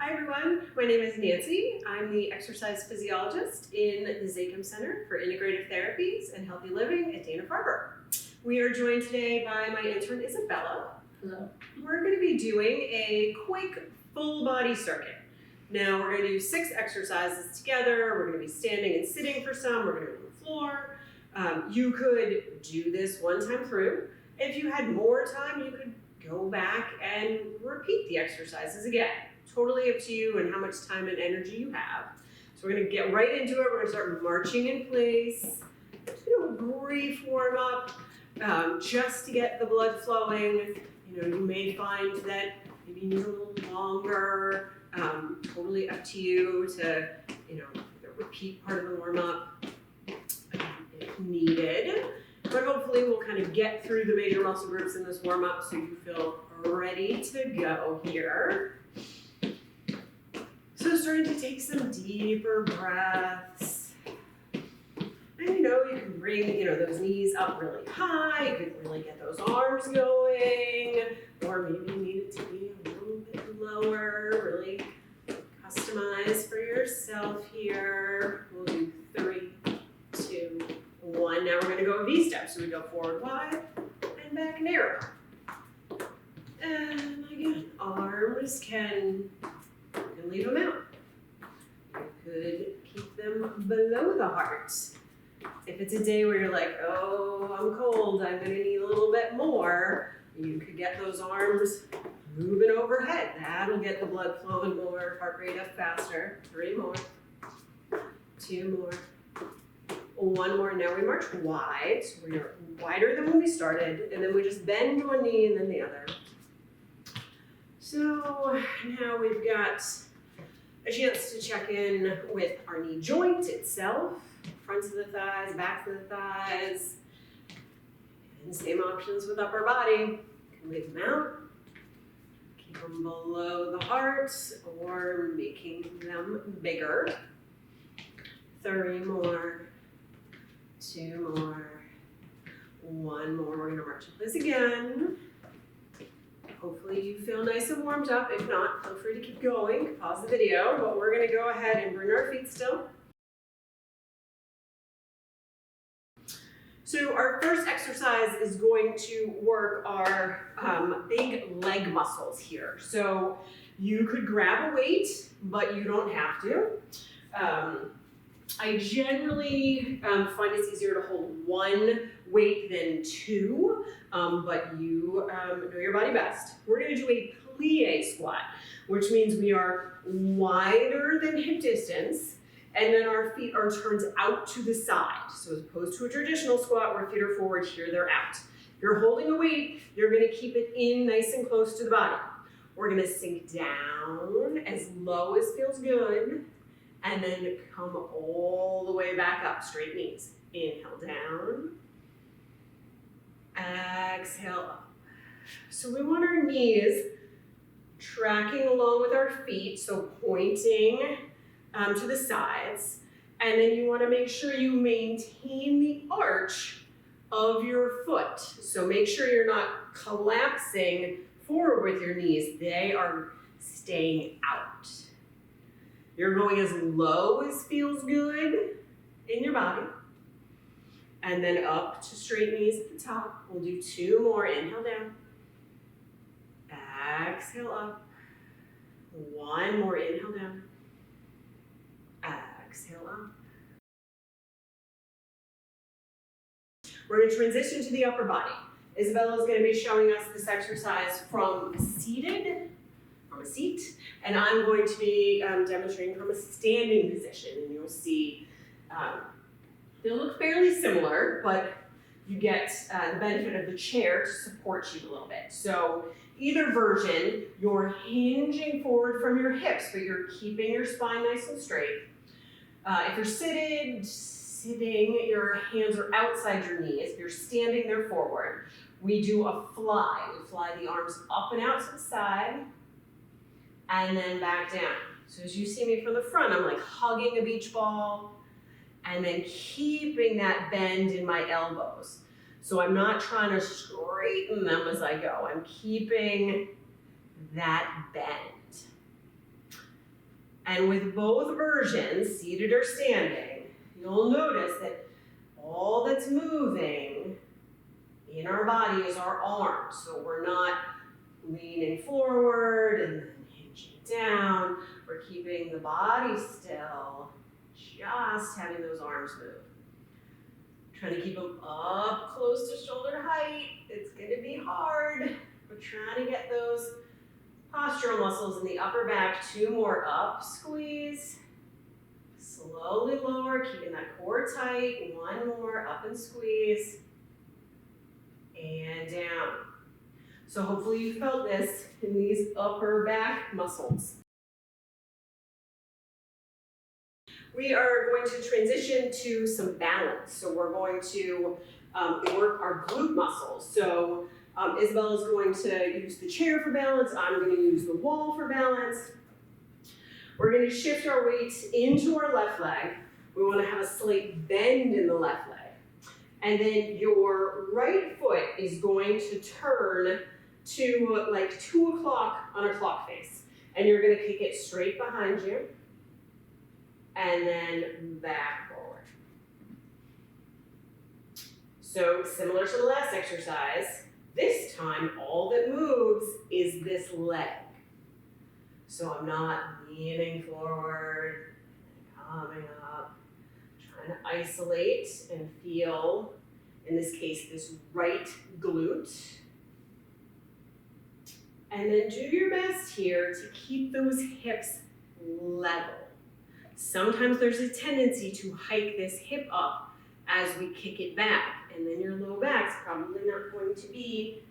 Hi everyone, my name is Nancy. I'm the exercise physiologist in the Zakim Center for Integrative Therapies and Healthy Living at Dana-Farber. We are joined today by my intern Isabella. Hello. We're going to be doing a quick full body circuit. Now we're going to do 6 exercises together. We're going to be standing and sitting for some. We're going to be on the floor. You could do this one time through. If you had more time, you could go back and repeat the exercises again. Totally up to you and how much time and energy you have. So we're gonna get right into it. We're gonna start marching in place. Just do a brief warm up, just to get the blood flowing. You know, you may find that maybe you need a little longer. Totally up to you to, repeat part of the warm up if needed. But hopefully we'll kind of get through the major muscle groups in this warm up so you feel ready to go here. So starting to take some deeper breaths. And you can bring, those knees up really high. You can really get those arms going. Or maybe you need it to be a little bit lower. Really customize for yourself here. We'll do 3, 2, 1. Now we're going to go V-step. So we go forward wide and back narrow. And again, arms can leave them out. You could keep them below the heart. If it's a day where you're like, oh, I'm cold, I'm gonna need a little bit more, you could get those arms moving overhead. That'll get the blood flowing more, heart rate up faster. 3 more, 2 more, 1 more. Now we march wide. So we're wider than when we started, and then we just bend one knee and then the other. So now we've got a chance to check in with our knee joint itself, fronts of the thighs, backs of the thighs, and same options with upper body. You can leave them out, keep them below the heart, or making them bigger. 3 more, 2 more, 1 more. We're gonna march in place again. Hopefully you feel nice and warmed up. If not, feel free to keep going. Pause the video, but we're gonna go ahead and bring our feet still. So our first exercise is going to work our big leg muscles here. So you could grab a weight, but you don't have to. I generally find it's easier to hold 1 weight than 2, but you know your body best. We're going to do a plie squat, which means we are wider than hip distance, and then our feet are turned out to the side. So as opposed to a traditional squat where feet are forward, here they're out. If you're holding a weight, you're going to keep it in nice and close to the body. We're going to sink down as low as feels good, and then come all the way back up, straight knees. Inhale down, exhale up. So we want our knees tracking along with our feet, so pointing to the sides. And then you want to make sure you maintain the arch of your foot. So make sure you're not collapsing forward with your knees. They are staying out. You're going as low as feels good in your body. And then up to straight knees at the top. We'll do 2 more. Inhale down. Exhale up. 1 more. Inhale down. Exhale up. We're going to transition to the upper body. Isabella is going to be showing us this exercise from a seat, and I'm going to be demonstrating from a standing position, and you'll see they'll look fairly similar, but you get the benefit of the chair to support you a little bit. So either version, you're hinging forward from your hips, but you're keeping your spine nice and straight. If you're sitting, your hands are outside your knees. If you're standing, they're forward. We do a fly. We fly the arms up and out to the side, and then back down. So as you see me from the front, I'm like hugging a beach ball, and then keeping that bend in my elbows. So I'm not trying to straighten them as I go. I'm keeping that bend. And with both versions, seated or standing, you'll notice that all that's moving in our body is our arms. So we're not leaning forward and then hinging down. We're keeping the body still, just having those arms move. Trying to keep them up close to shoulder height. It's gonna be hard. We're trying to get those postural muscles in the upper back. 2 more up, squeeze. Slowly lower, keeping that core tight. 1 more, up and squeeze. And down. So hopefully you felt this in these upper back muscles. We are going to transition to some balance. So we're going to work our glute muscles. So Isabel is going to use the chair for balance. I'm going to use the wall for balance. We're going to shift our weight into our left leg. We want to have a slight bend in the left leg. And then your right foot is going to turn to like 2 o'clock on a clock face. And you're going to kick it straight behind you. And then back forward. So similar to the last exercise, this time all that moves is this leg. So I'm not leaning forward, coming up, trying to isolate and feel, in this case, this right glute. And then do your best here to keep those hips level. Sometimes there's a tendency to hike this hip up as we kick it back, and then your low back's probably not going to be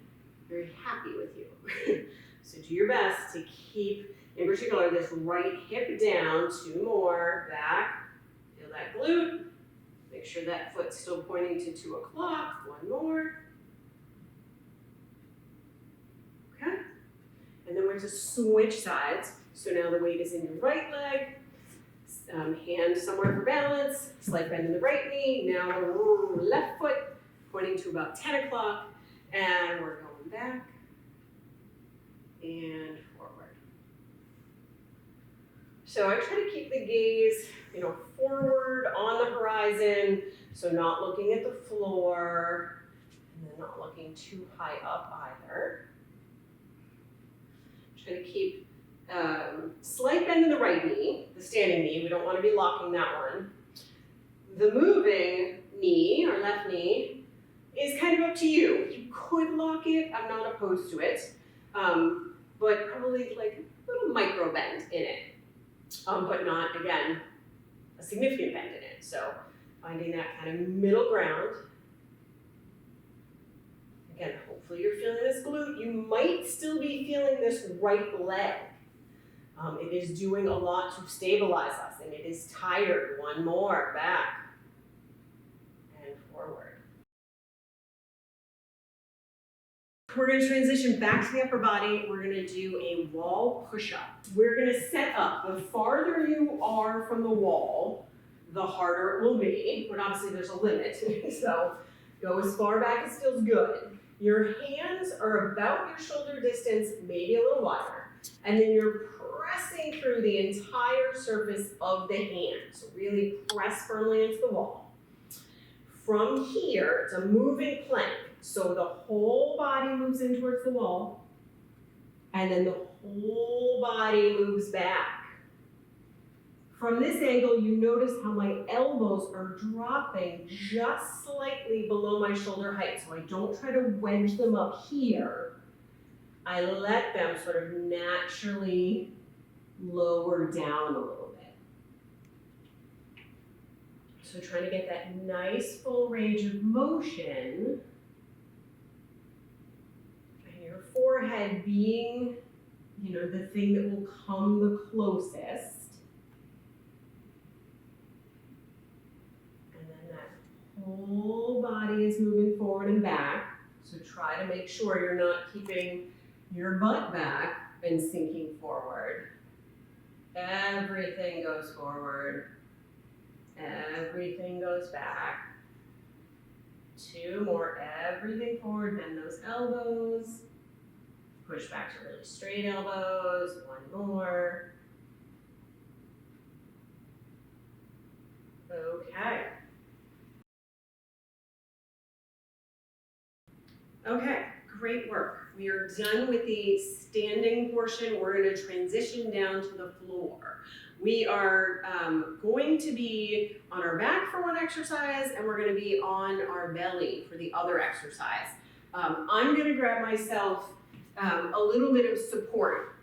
very happy with you. So do your best to keep, in particular, this right hip down. 2 more, back, feel that glute. Make sure that foot's still pointing to 2 o'clock, 1 more. Okay, and then we're going to switch sides. So now the weight is in your right leg. Hand somewhere for balance, slight bend in the right knee. Now we're left foot pointing to about 10 o'clock, and we're going back and forward. So I try to keep the gaze, forward on the horizon, so not looking at the floor, and then not looking too high up either. Try to keep slight bend in the right knee, the standing knee. We don't want to be locking that one. The moving knee, or left knee, is kind of up to you. You could lock it. I'm not opposed to it. But probably like a little micro bend in it. But not, again, a significant bend in it. So finding that kind of middle ground. Again, hopefully you're feeling this glute. You might still be feeling this right leg. It is doing a lot to stabilize us, and it is tired. 1 more, back and forward. We're going to transition back to the upper body. We're going to do a wall push-up. We're going to set up. The farther you are from the wall, the harder it will be, but obviously there's a limit, so go as far back as feels good. Your hands are about your shoulder distance, maybe a little wider, and then you're pressing through the entire surface of the hand. So really press firmly into the wall. From here, it's a moving plank. So the whole body moves in towards the wall, and then the whole body moves back. From this angle, you notice how my elbows are dropping just slightly below my shoulder height. So I don't try to wedge them up here. I let them sort of naturally lower down a little bit. So trying to get that nice full range of motion. And your forehead being, the thing that will come the closest. And then that whole body is moving forward and back. So try to make sure you're not keeping your butt back and sinking forward. Everything goes forward. Everything goes back. 2 more, everything forward, bend those elbows. Push back to really straight elbows, 1 more. Okay. Okay, great work. We are done with the standing portion. We're going to transition down to the floor. We are going to be on our back for one exercise, and we're going to be on our belly for the other exercise. I'm going to grab myself a little bit of support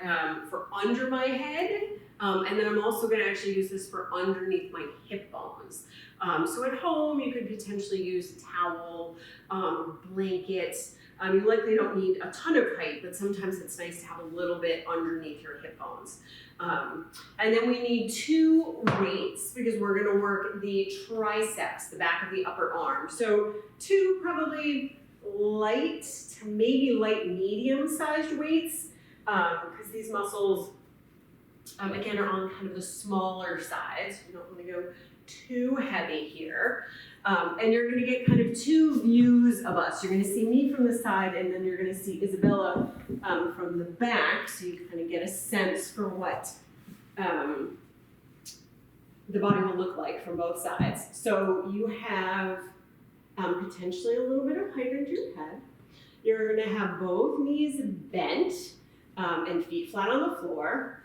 for under my head, and then I'm also going to actually use this for underneath my hip bones. So at home, you could potentially use a towel, blanket. You likely don't need a ton of height, but sometimes it's nice to have a little bit underneath your hip bones. And then we need 2 weights because we're going to work the triceps, the back of the upper arm. So 2 probably light to maybe light medium-sized weights because these muscles, again, are on kind of the smaller side. So you don't want to go too heavy here. And you're going to get kind of 2 views of us. You're going to see me from the side, and then you're going to see Isabella from the back, so you can kind of get a sense for what the body will look like from both sides. So you have potentially a little bit of height under your head. You're going to have both knees bent and feet flat on the floor.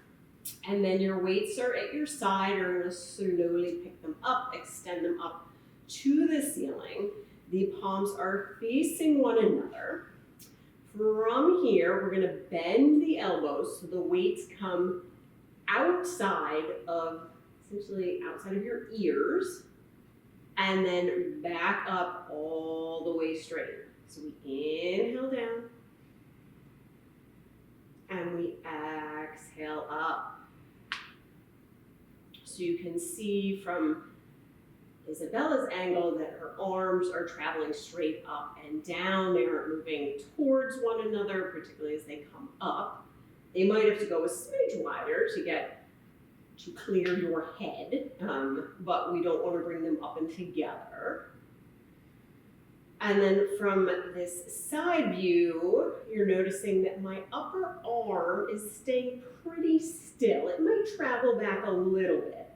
And then your weights are at your side. You're going to slowly pick them up, extend them up to the ceiling. The palms are facing one another. From here, we're going to bend the elbows so the weights come outside of, essentially outside of your ears, and then back up all the way straight. So we inhale down, and we exhale up. So you can see from Isabella's angle that her arms are traveling straight up and down. They aren't moving towards one another, particularly as they come up. They might have to go a smidge wider to clear your head, but we don't want to bring them up and together. And then from this side view, you're noticing that my upper arm is staying pretty still. It might travel back a little bit,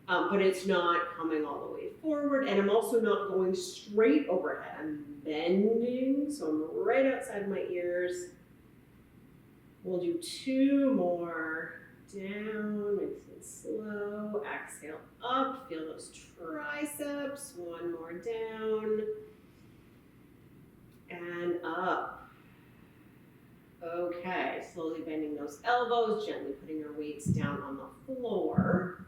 but it's not coming all the way forward. And I'm also not going straight overhead. I'm bending, so I'm right outside my ears. We'll do 2 more. Down, nice and slow. Exhale up, feel those triceps. 1 more down. And up. Okay, slowly bending those elbows, gently putting your weights down on the floor.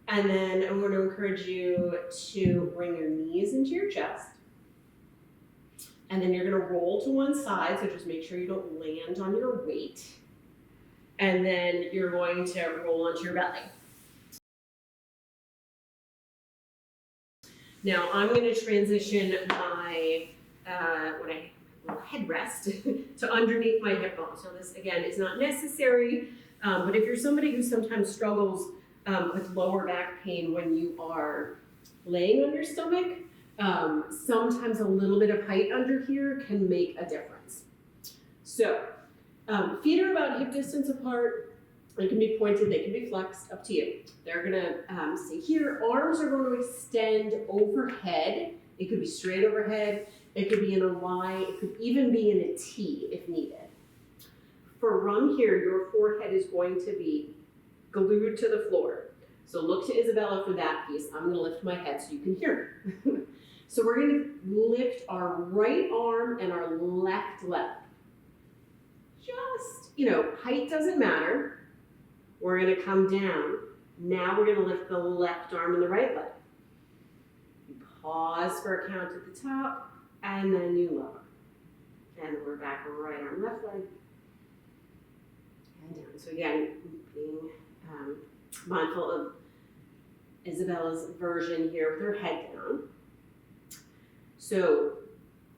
And then I'm going to encourage you to bring your knees into your chest. And then you're going to roll to one side, so just make sure you don't land on your weight. And then you're going to roll onto your belly. Now I'm going to transition my headrest to underneath my hip bone. So this, again, is not necessary, but if you're somebody who sometimes struggles with lower back pain when you are laying on your stomach, sometimes a little bit of height under here can make a difference. So feet are about hip distance apart. They can be pointed, they can be flexed, up to you. They're gonna stay here. Arms are going to extend overhead. It could be straight overhead. It could be in a Y. It could even be in a T if needed. From here, your forehead is going to be glued to the floor. So look to Isabella for that piece. I'm going to lift my head so you can hear me. So we're going to lift our right arm and our left leg. Just, height doesn't matter. We're going to come down. Now we're going to lift the left arm and the right leg. You pause for a count at the top, and then you lower. And we're back, right arm, left leg, and down. So again, being mindful of Isabella's version here with her head down. So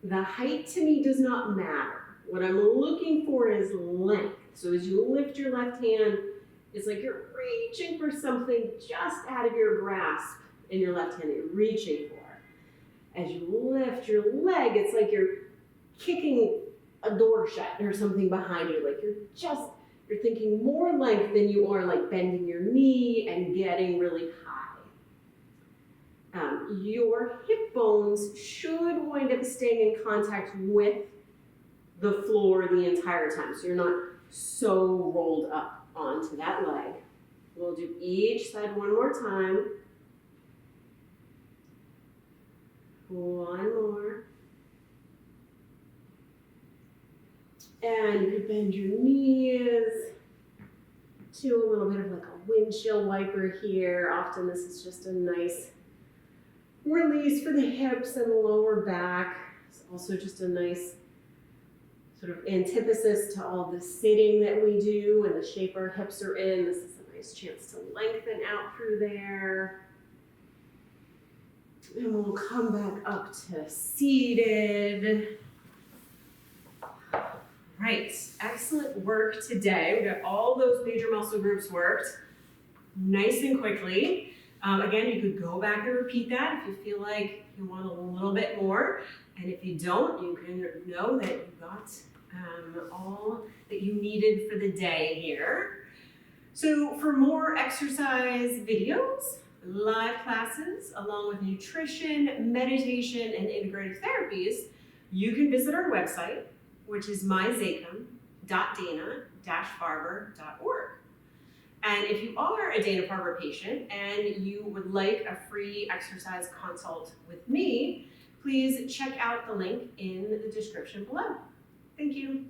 the height to me does not matter. What I'm looking for is length. So as you lift your left hand, it's like you're reaching for something just out of your grasp in your left hand that you're reaching for. As you lift your leg, it's like you're kicking a door shut or something behind you. Like you're thinking more length than you are like bending your knee and getting really high. your hip bones should wind up staying in contact with the floor the entire time, so you're not so rolled up onto that leg. We'll do each side one more time. One more. And you could bend your knees to a little bit of like a windshield wiper here. Often this is just a nice release for the hips and the lower back. It's also just a nice sort of antithesis to all the sitting that we do and the shape our hips are in. This is a nice chance to lengthen out through there. And we'll come back up to seated. Right, excellent work today. We got all those major muscle groups worked nice and quickly. Again, you could go back and repeat that if you feel like you want a little bit more. And if you don't, you can know that you got all that you needed for the day here. So for more exercise videos, live classes, along with nutrition, meditation, and integrative therapies, you can visit our website, which is myzachem.dana-farber.org. And if you are a Dana-Farber patient and you would like a free exercise consult with me, please check out the link in the description below. Thank you.